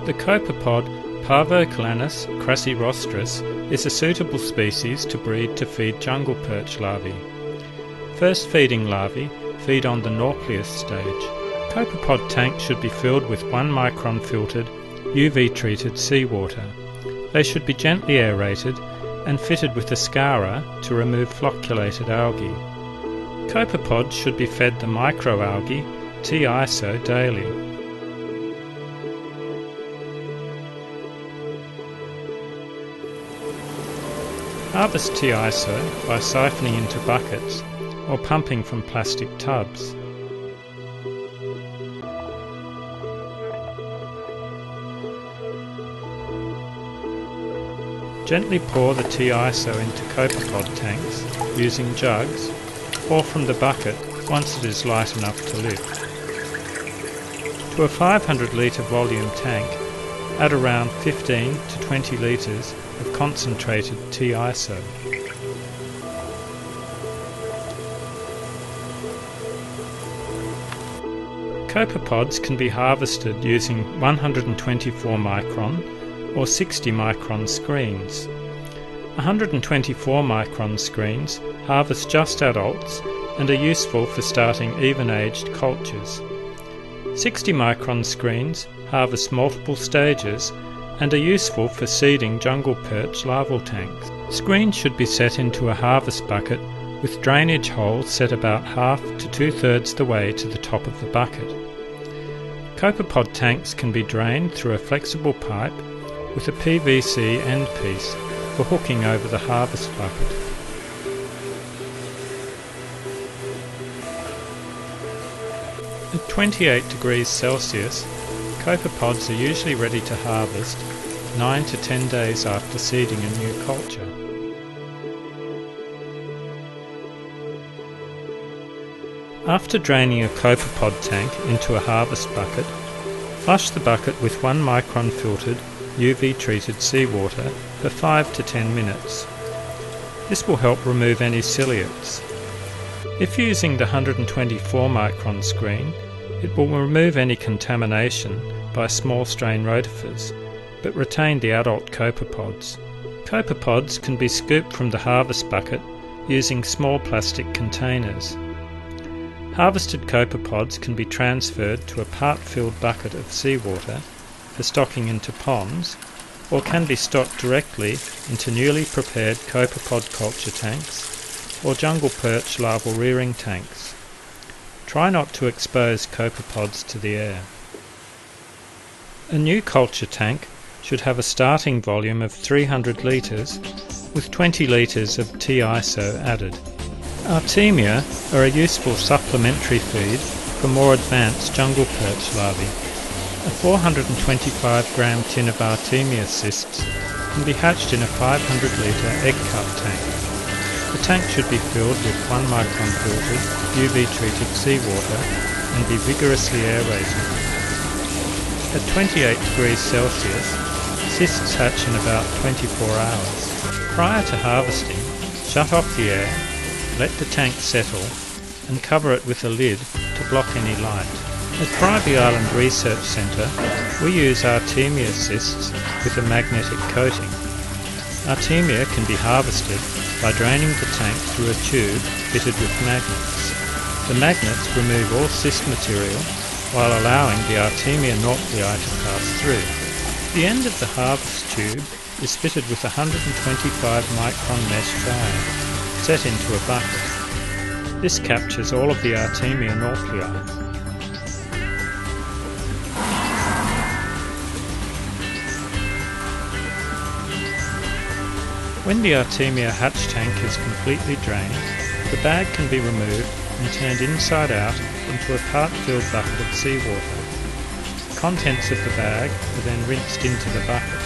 The copepod Parvocalanus crassirostris is a suitable species to breed to feed jungle perch larvae. First feeding larvae feed on the nauplius stage. Copepod tanks should be filled with 1 micron filtered, UV treated seawater. They should be gently aerated and fitted with a scourer to remove flocculated algae. Copepods should be fed the microalgae T-iso daily. Harvest T-iso by siphoning into buckets or pumping from plastic tubs. Gently pour the T-iso into copepod tanks using jugs or from the bucket once it is light enough to lift. To a 500 litre volume tank, add around 15 to 20 litres of concentrated T-iso. Copepods can be harvested using 124 micron or 60 micron screens. 124 micron screens harvest just adults and are useful for starting even-aged cultures. 60 micron screens harvest multiple stages and are useful for seeding jungle perch larval tanks. Screens should be set into a harvest bucket with drainage holes set about half to 2/3 the way to the top of the bucket. Copepod tanks can be drained through a flexible pipe with a PVC end piece for hooking over the harvest bucket. At 28 degrees Celsius, copepods are usually ready to harvest 9 to 10 days after seeding a new culture. After draining a copepod tank into a harvest bucket, flush the bucket with 1 micron filtered UV treated seawater for 5 to 10 minutes. This will help remove any ciliates. If using the 124 micron screen, it will remove any contamination by small strain rotifers, but retain the adult copepods. Copepods can be scooped from the harvest bucket using small plastic containers. Harvested copepods can be transferred to a part-filled bucket of seawater for stocking into ponds, or can be stocked directly into newly prepared copepod culture tanks or jungle perch larval rearing tanks. Try not to expose copepods to the air. A new culture tank should have a starting volume of 300 litres with 20 litres of T-iso added. Artemia are a useful supplementary feed for more advanced jungle perch larvae. A 425 gram tin of Artemia cysts can be hatched in a 500 litre egg cup tank. The tank should be filled with 1 micron filtered, UV treated seawater and be vigorously aerated. At 28 degrees Celsius, cysts hatch in about 24 hours. Prior to harvesting, shut off the air, let the tank settle and cover it with a lid to block any light. At Bribie Island Research Centre, we use Artemia cysts with a magnetic coating. Artemia can be harvested by draining the tank through a tube fitted with magnets. The magnets remove all cyst material while allowing the Artemia nauplii to pass through. The end of the harvest tube is fitted with a 125 micron mesh bag, set into a bucket. This captures all of the Artemia nauplii. When the Artemia hatch tank is completely drained, the bag can be removed and turned inside out into a part-filled bucket of seawater. The contents of the bag are then rinsed into the bucket.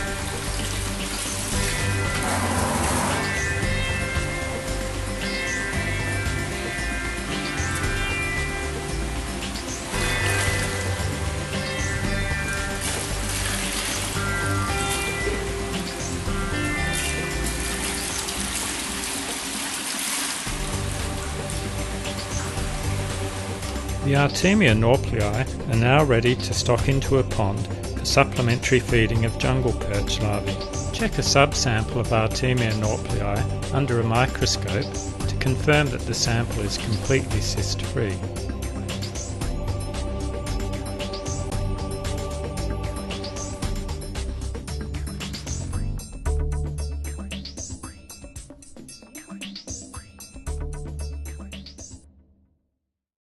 The Artemia nauplii are now ready to stock into a pond for supplementary feeding of jungle perch larvae. Check a subsample of Artemia nauplii under a microscope to confirm that the sample is completely cyst-free.